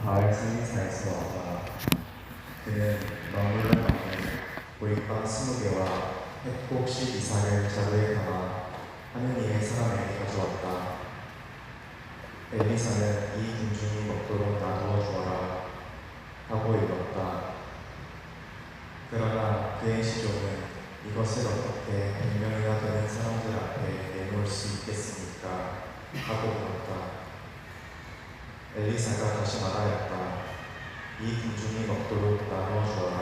가을 생리사에서 왔다. 그는 머물러 먹는 보리빵 20개와 햇곡식 이삭을 자루에 담아 하느님의 사람에게 가져왔다. 엘리사는 이 군중이 먹도록 놔두어 주어라 하고 읽었다. 그러나 그의 시종은 이것을 어떻게 100명이나 되는 사람들 앞에 내놓을 수 있겠습니까? 하고 물었다. 엘리사가 다시 말하였다. 이 군중이 먹도록 나누어 주어라.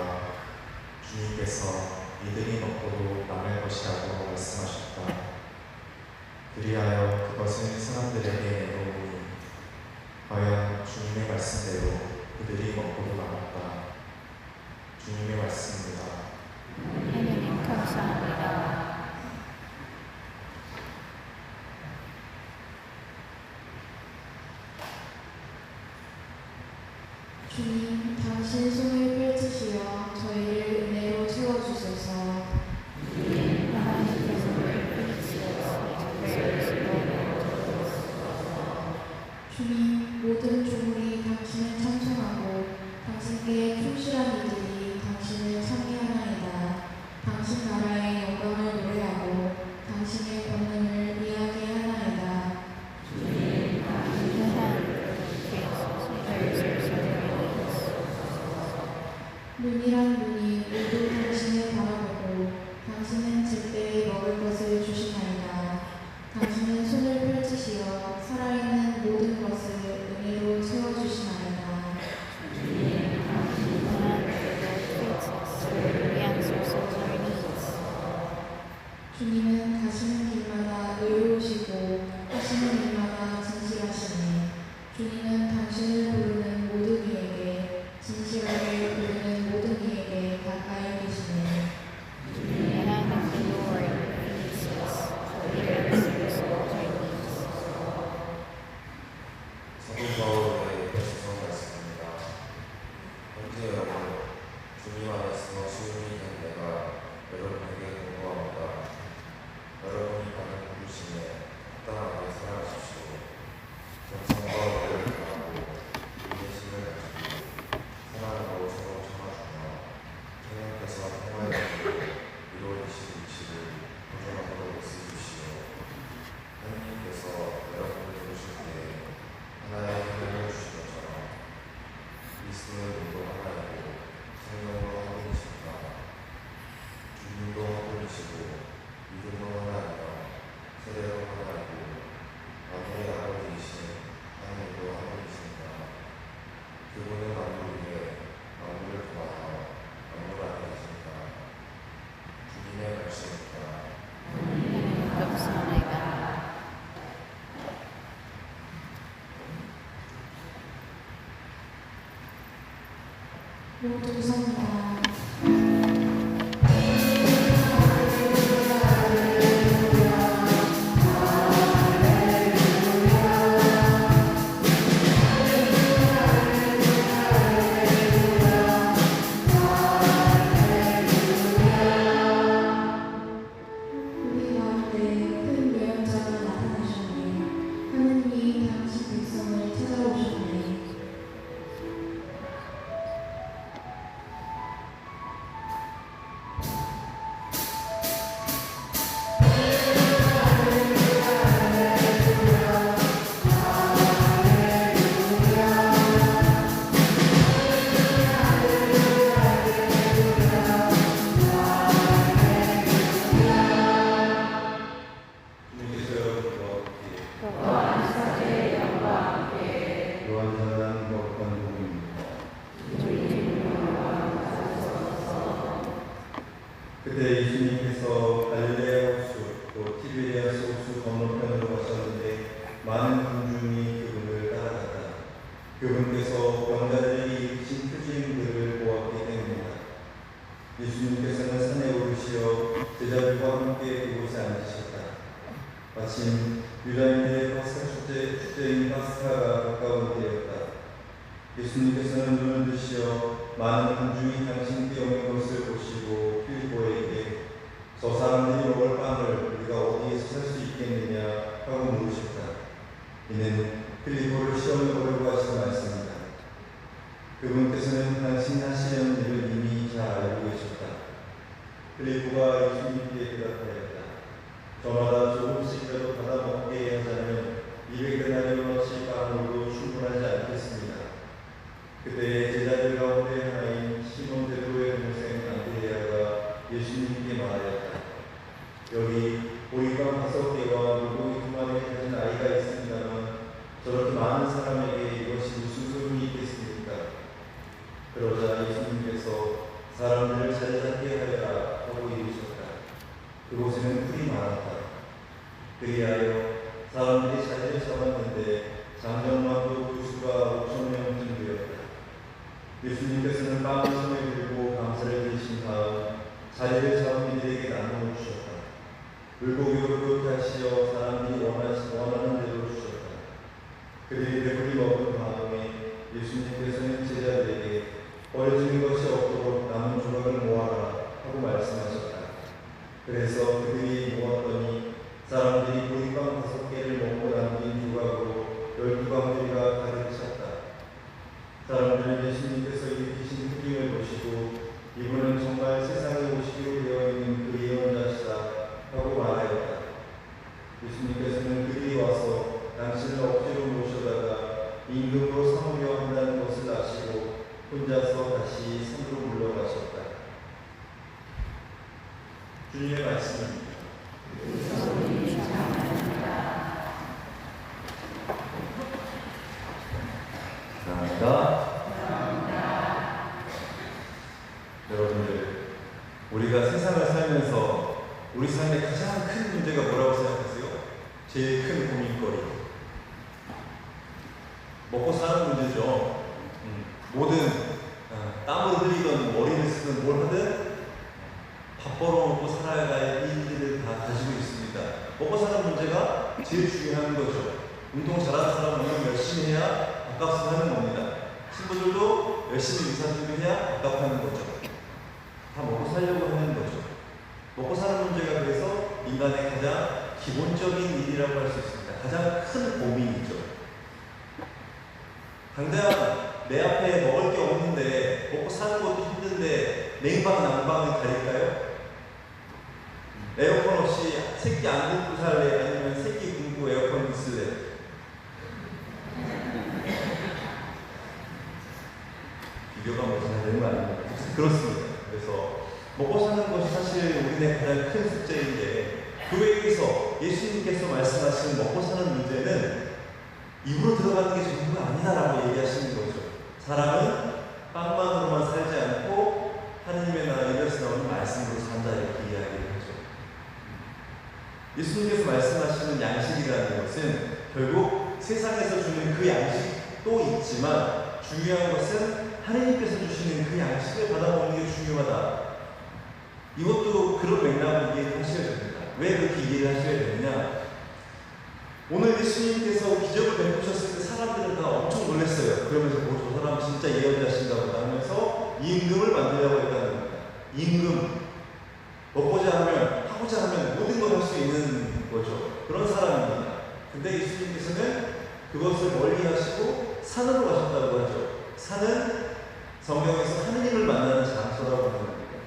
주님께서 이들이 먹고도 남을 것이라고 말씀하셨다. 그리하여 그것을 사람들에게 내놓으니 과연 주님의 말씀대로 그들이 먹고도 남았다. 주님의 말씀입니다. 하나님 감사합니다. 주님, 당신 손을 펼치시어 저희를 은혜로 채워주소서. 하나님의 손을 펼치셔서 주님, 모든 종들이 당신을 찬송하고 당신께 충실한 이들이 당신을 찬미하나이다. 당신 나라의 영광을 노래하고 당신의 권능을 이야기하나이다. 주님, 당신의 눈이란 눈이 모두 당신을 바라보고 당신은 제때에 먹을 것을 주시나이다. 당신은 손을 펼치시어 살아있는 모든 것을 은혜로 채워주시나이다. 주님, 당신의 주님은 가시는 길마다 의로우시고 하시는 일마다 진실하시니 주님은 당신을 부르는 모든 이에게 진실하게 부르는 모든 이에게 가까이 계시네. 사도 바울의 에베소서 말씀입니다. 형제 여러분, 주님 안에서 시온이 된 내가 여러분에게 공고합니다. 여러분이 받는 부르심에 합당하게 살아가십시오. 정성과 오래를 다하고 인내심을 가지고 사랑으로 서로 참아주며 성령께서 평화의 길로 이루어지신 위치를 보존하도록 애쓰십시오. 하느님께서 여러분을 부르실 때에 하나의 하나님을 주신 것처럼 그리스도의 몸도 하나이고 성령으로 한 분이십니다. 주님도 한 분이시고 믿음도 하나이며 세례도 하나이고 만물의 아버지이신 하나님도 한 분이십니다. 그분은 만물 위에 만물을 도와서 만물 안에 계십니다. 주님의 말씀입니다. 감사합니다. 모두 성다. 우리 가운데 큰 예언자가 나타나셨네. 하느님이 당신 백성을 찾아오셨네. 주님께서 여러분과 함께 요한사는 거룩한 복음입니다. 그때 예수님께서 갈릴레아 호수 또 티베리아스 호수 건너편으로 가셨는데 많은 군중이 그분을 따라갔다. 그분께서 병자들에게 일으키신 표징들을 보았기 때문이다. 예수님께서는 산에 오르시어 제자들과 함께 그곳에 앉으셨다. 마침 유다인들의 파스카 축제인 파스카가 가까운 때였다. 예수님께서는 눈을 드시어 많은 군중이 당신께 오는 것을 보시고 필리포에게 저 사람들이 먹을 빵을 우리가 어디에서 살 수 있겠느냐 하고 물으셨다. 이는 필리포를 시험해 보려고 하신 말씀이다. 예수님께서는 제자들에게 버려지는 것이 없도록 남은 조각을 모아라 하고 말씀하셨다. 그래서 그들이 모았더니 사람들이 보리빵 5개를 먹고 남긴 조각으로 12광주리가 가득 찼다. 사람들은 예수님께서 일으키신 흑임을 보시고 이분은 정말 세상에 오시기로 되어 있는 그 예언자시다 하고 말하였다. 예수님께서는 그들이 와서 당신을 억지로 모셔다가 임금으로 삼으려 한다는 것을 아시고 혼자서 다시 산으로 물러가셨다. 주님의 말씀입니다. 감사합니다. 여러분들, 우리가 세상을 살면서 우리 삶의 가장 큰 문제가 뭐라고 생각하세요? 제일 큰 고민거리. 먹고 사는 문제죠. 뭐든 땀을 흘리던 머리를 쓰든 뭘 하든 밥 벌어먹고 살아야 할 일들을 다 가지고 있습니다. 먹고 사는 문제가 제일 중요한 거죠. 운동 잘하는 사람은 열심히 해야 밥값을 하는 겁니다. 친구들도 열심히 의사들을 해야 밥값 하는 거죠. 다 먹고 살려고 하는 거죠. 먹고 사는 문제가 그래서 인간의 가장 기본적인 일이라고 할 수 있습니다. 가장 큰 고민이죠. 당장 내 앞에 먹을 게 없는데 먹고 사는 것도 힘든데 냉방 난방을 가릴까요? 에어컨 없이 새끼 안 굶고 살래? 아니면 새끼 굶고 에어컨 있을래? 비교가 뭐 잘 되는 거 아닙니까? 그렇습니다. 그래서 먹고 사는 것이 사실 우리의 가장 큰 숙제인데 교회에서 예수님께서 말씀하신 먹고 사는 문제는 입으로 들어가는 게 전부가 아니다라고 얘기하시는 거죠. 사람은 빵만으로만 살지 않고 하느님의 나라 입에서 나오는 말씀으로 산다 이렇게 이야기를 하죠. 예수님께서 말씀하시는 양식이라는 것은 결국 세상에서 주는 그 양식도 있지만 중요한 것은 하느님께서 주시는 그 양식을 받아먹는 게 중요하다. 이것도 그런 맥락을 이해하셔야 됩니다. 왜 그렇게 이해를 하셔야 되느냐? 오늘 예수님께서 기적을 베푸셨을 때 사람들은 다 엄청 놀랐어요. 그러면서 저 사람 진짜 예언자신가 보다 하면서 임금을 만들려고 했다는 겁니다. 임금, 먹고자 하면, 하고자 하면 모든 걸 할 수 있는 거죠. 그런 사람입니다. 근데 예수님께서는 그것을 멀리 하시고 산으로 가셨다고 하죠. 산은 성경에서 하느님을 만나는 장소라고 하는 겁니다.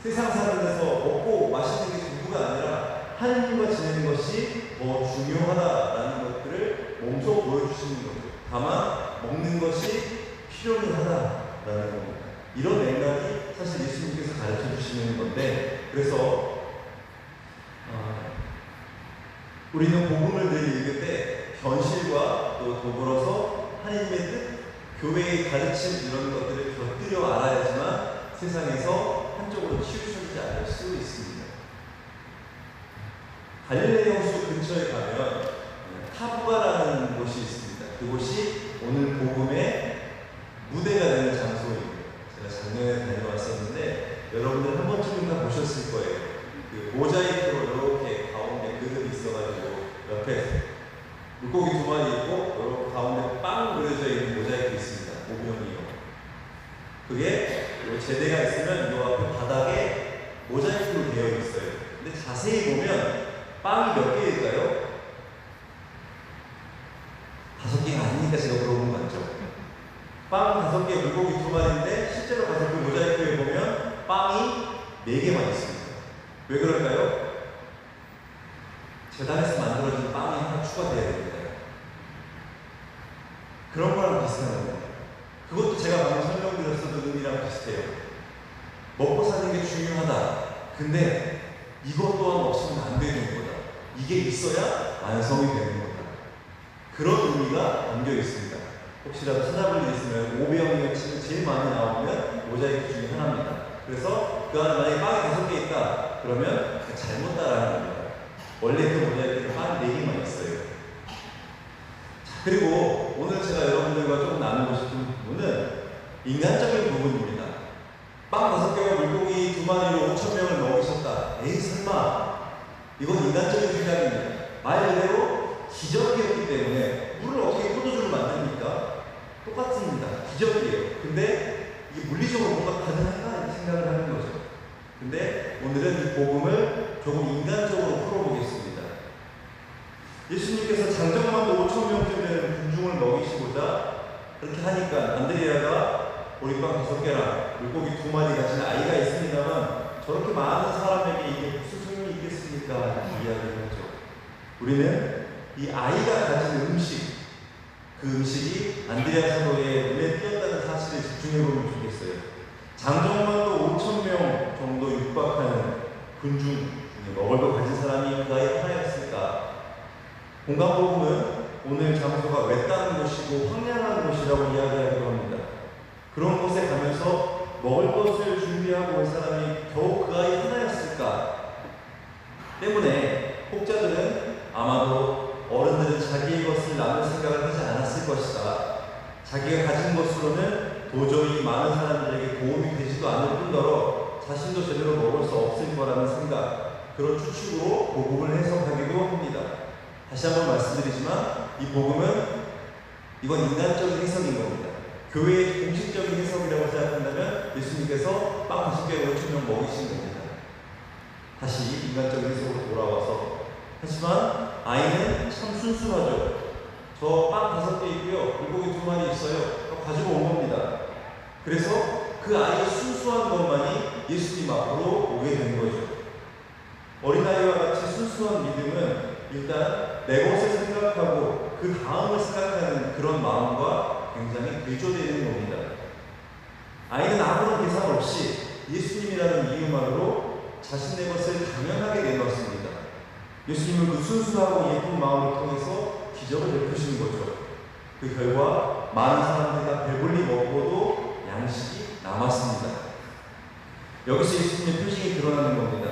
세상 사는 데서 먹고 마시는 게 전부가 아니라 하느님과 지내는 것이 더 중요하다라는 것들을 몸소 보여주시는 거죠. 다만 먹는 것이 필요는 하다라는 겁니다. 이런 맥락이 사실 예수님께서 가르쳐 주시는 건데, 그래서 우리는 복음을 늘 읽을 때 현실과 또 더불어서 하느님의 뜻, 교회의 가르침 이런 것들을 곁들여 알아야지만 세상에서 한쪽으로 치우쳐지지 않을 수 있습니다. 갈릴레 호수 근처에 가면 타부가라는 곳이 있습니다. 그곳이 오늘 복음의 무대가 되는 장소입니다. 제가 작년에 다녀왔었는데 여러분들 한 번쯤인가 보셨을 거예요. 그 모자이크로 이렇게 가운데 그릇이 있어가지고 옆에 물고기 2마리 있고 이렇게 가운데 빵 그려져 있는 모자이크 있습니다. 오변이요. 그게 제대가 있으면 이 앞에 바닥에 모자이크로 되어 있어요. 근데 자세히 보면 빵이 몇 개일까요? 5개가 아니니까 제가 물어본 거 맞죠? 빵 5개, 물고기 2마리인데 실제로 가서 그 모자이크에 보면 빵이 4개만 있습니다. 왜 그럴까요? 재단에서 만들어진 빵이 하나 추가되어야 됩니다. 그런 거랑 비슷한 겁니다. 그것도 제가 방금 설명드렸었던 의미랑 비슷해요. 먹고 사는 게 중요하다. 근데 이것 또한 없으면 안 되는 거다. 이게 있어야 완성이 되는 거다. 그런 의미가 담겨 있습니다. 혹시라도 찾아볼 일 있으면 500여 치면 제일 많이 나오면 모자이크 중에 하나입니다. 그래서 그 안에 만약에 빵이 5개 있다. 그러면 잘못 따라하는 겁니다. 원래 그 모자이크는 빵 4개만 있어요. 자, 그리고 오늘 제가 여러분들과 조금 나누고 싶은 부분은 인간적인 부분입니다. 빵 5개와 물고기 2마리로 5,000명을 먹이셨다. 에이 설마. 이건 인간적인 생각입니다. 말 그대로 기적이었기 때문에 물을 어떻게 포도주를 만듭니까? 똑같은 근데 이게 물리적으로 뭔가 가능할까 이렇게 생각을 하는 거죠. 근데 오늘은 이 복음을 조금 인간적으로 풀어보겠습니다. 예수님께서 장정만도 5,000명쯤 되는 군중을 먹이시고자 그렇게 하니까 안드레아가 보리빵 5개랑 물고기 2마리 가진 아이가 있습니다만 저렇게 많은 사람에게 이게 무슨 소용이 있겠습니까? 이야기를 하죠. 우리는 이 아이가 가진 음식, 그 음식이 안드레아 사도의 눈에 띄었다는 사실에 집중해보면 좋겠어요. 장정만도 5,000명 정도 육박하는 군중 중에 먹을 것 가진 사람이 그 아이 하나였을까? 공간복음은 오늘 장소가 외딴 곳이고 황량한 곳이라고 이야기하기도 합니다. 그런 곳에 가면서 먹을 것을 준비하고 온 사람이 겨우 그 아이 하나였을까? 때문에 혹자들은 아마도 어른들은 자기의 것을 남을 생각을 하지 않았을 것이다. 자기가 가진 것으로는 도저히 많은 사람들에게 도움이 되지도 않을 뿐더러 자신도 제대로 먹을 수 없을 거라는 생각, 그런 추측으로 복음을 해석하기도 합니다. 다시 한번 말씀드리지만 이 복음은 이건 인간적인 해석인 겁니다. 교회의 공식적인 해석이라고 생각한다면 예수님께서 빵 50개 5,000명 먹이신 겁니다. 다시 인간적인 해석으로 돌아와서 하지만 아이는 참 순수하죠. 저 빵 5개 있고요. 물고기 2마리 있어요. 가지고 온 겁니다. 그래서 그 아이의 순수한 것만이 예수님 앞으로 오게 된 거죠. 어린아이와 같이 순수한 믿음은 일단 내 것을 생각하고 그 다음을 생각하는 그런 마음과 굉장히 대조되는 겁니다. 아이는 아무런 계산 없이 예수님이라는 이유만으로 자신의 것을 당연하게 내놓았습니다. 예수님은 그 순수하고 예쁜 마음을 통해서 기적을 베푸시는 거죠. 그 결과 많은 사람들이 배불리 먹고도 양식이 남았습니다. 여기서 예수님의 표징이 드러나는 겁니다.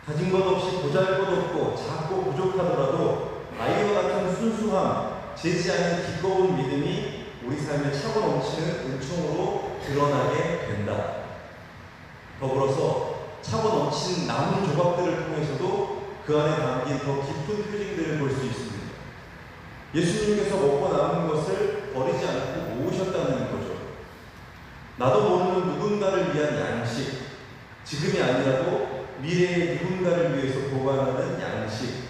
가진 것 없이 보잘것없고 작고 부족하더라도 아이와 같은 순수함, 재지 않는 기꺼운 믿음이 우리 삶에 차고 넘치는 은총으로 드러나게 된다. 더불어서 차고 넘치는 남은 조각들을 통해서도 그 안에 담긴 더 깊은 표징들을 볼 수 있습니다. 예수님께서 먹고 남은 것을 버리지 않고 모으셨다는 거죠. 나도 모르는 누군가를 위한 양식, 지금이 아니라도 미래의 누군가를 위해서 보관하는 양식.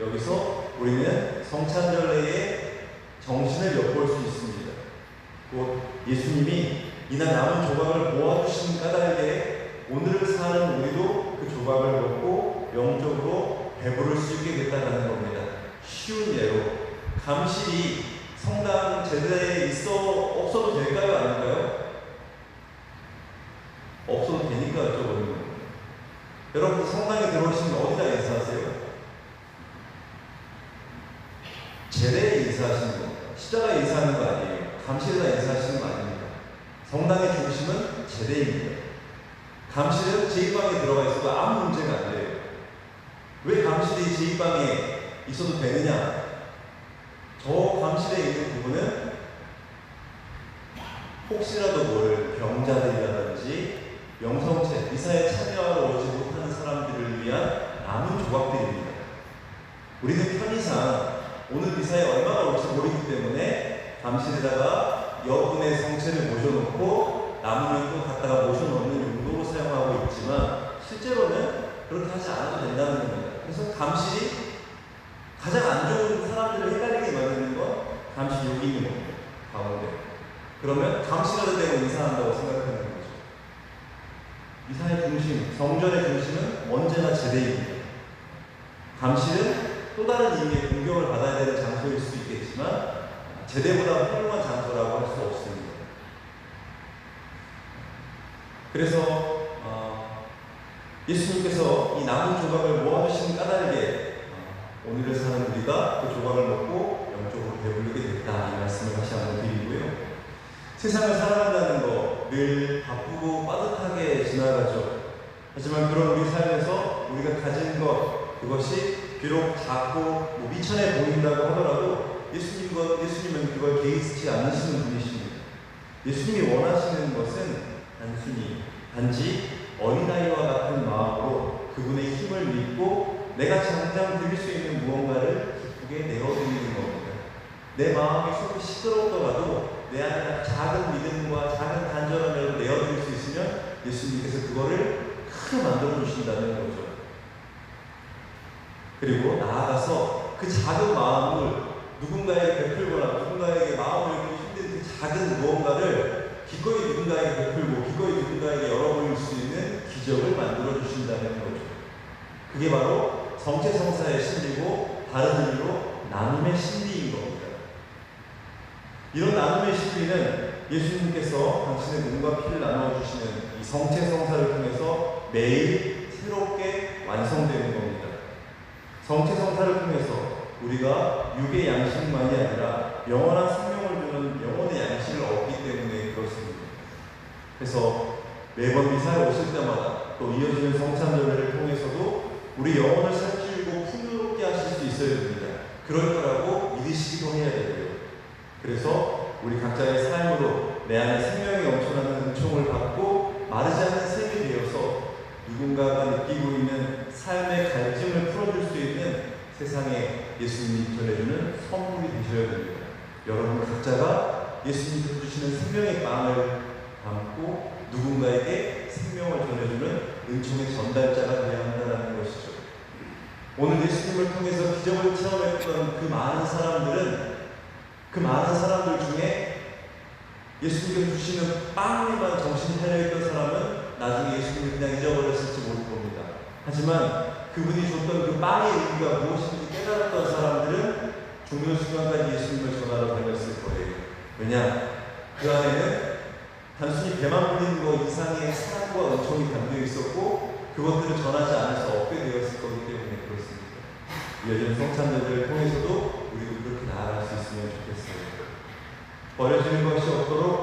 여기서 우리는 성찬절례의 정신을 엿볼 수 있습니다. 곧 예수님이 이날 남은 조각을 모아주신 까닭에 오늘을 사는 우리도 그 조각을 먹고 영적으로 배부를 수 있게 됐다는 겁니다. 쉬운 예로 감실이 성당 제대에 없어도 될까요? 아닐까요? 없어도 되니까 여쭤보는 겁니다. 여러분 성당에 들어오시면 어디다 인사하세요? 제대에 인사하시는 겁니다. 십자가에 인사하는 거 아니에요. 감실에다 인사하시는 거 아닙니다. 성당의 중심은 제대입니다. 감실은 제2방에 들어가 있어도 아무 문제가 안 돼요. 왜 감실이 제2방에 있어도 되느냐? 저 감실에 있는 부분은 혹시라도 모를 병자들이라든지 영성체, 미사에 참여하러 오지 못하는 사람들을 위한 남은 조각들입니다. 우리는 편의상 오늘 미사에 얼마나 올지 모르기 때문에 감실에다가 여분의 성체를 모셔놓고 남으면 또 갖다가 모셔놓는 용도로 사용하고 있지만 실제로는 그렇게 하지 않아도 된다는 겁니다. 그래서 감실이 가장 안 좋은 사람들을 헷갈리게 만드는 건 감실 여기 있는 겁니다. 가운데. 그러면 감시라도 되고 인사한다고 생각하는 거죠. 미사의 중심, 성전의 중심은 언제나 제대입니다. 감실은 또 다른 의미의 공경을 받아야 되는 장소일 수 있겠지만 제대보다 훌륭한 장소라고 할 수 없습니다. 그래서 예수님께서 이 남은 조각을 모아주신 까닭에 오늘을 사는 우리가 그 조각을 먹고 영적으로 배부르게 됐다, 이 말씀을 다시 한번 드리고요. 세상을 살아간다는 거 늘 바쁘고 빠듯하게 지나가죠. 하지만 그런 우리 삶에서 우리가 가진 것, 그것이 비록 작고 미천해 보인다고 하더라도 예수님은 그걸 개의치 않으시는 분이십니다. 예수님이 원하시는 것은 단지 어린아이와 같은 마음으로 그분의 힘을 믿고 내가 당장 드릴 수 있는 무언가를 기쁘게 내어드리는 겁니다. 내 마음이 속이 시끄럽더라도 내 안에 작은 작은 믿음과 작은 간절함을 내어드릴 수 있으면 예수님께서 그거를 크게 만들어 주신다는 거죠. 그리고 나아가서 그 작은 마음을 누군가에게 베풀거나 누군가에게 마음을 열기 힘든 그 작은 무언가를 기꺼이 누군가에게 베풀고 기꺼이 누군가에게 열어보일 수 있는 기적을 만들어 주신다는 거죠. 그게 바로 성체성사의 신비고 다른 의미로 나눔의 신비인 겁니다. 이런 나눔의 신비는 예수님께서 당신의 몸과 피를 나눠주시는 이 성체성사를 통해서 매일 새롭게 완성되는 겁니다. 성체성사를 통해서 우리가 육의 양식만이 아니라 영원한 생명을 주는 영혼의 양식을 얻기 때문에 그렇습니다. 그래서 매번 미사에 오실 때마다 또 이어지는 성찬절례를 통해서도 우리 영혼을 살찌우고 풍요롭게 하실 수 있어야 됩니다. 그럴 거라고 믿으시기도 해야 되고요. 그래서 우리 각자의 삶으로 내 안에 생명이 넘쳐나는 은총을 받고 마르지 않는 샘이 되어서 누군가가 느끼고 있는 삶의 갈증을 풀어줄 수 있는 세상에 예수님이 전해주는 선물이 되셔야 됩니다. 여러분 각자가 예수님께서 주시는 생명의 빵을 담고 누군가에게 생명을 전해주는 은총의 전달자가 되어야 한다는 것이죠. 오늘 예수님을 통해서 기적을 체험했던 그 많은 사람들 중에 예수님께서 주시는 빵에만 정신이 달려있던 사람은 나중에 예수님을 그냥 잊어버렸을지 모를 겁니다. 하지만 그분이 줬던 그 빵의 의미가 무엇인지 깨달았던 사람들은 죽는 순간까지 예수님을 전하러 다녔을 거예요. 왜냐? 그 안에는 단순히 배만 불리는 것 이상의 사랑과 은총이 담겨 있었고 그것들을 전하지 않을 수 없게 되었을 거기 때문에 그렇습니다. 이어지는 성찬절을 통해서도 우리도 그렇게 나아갈 수 있으면 좋겠어요. 버려지는 것이 없도록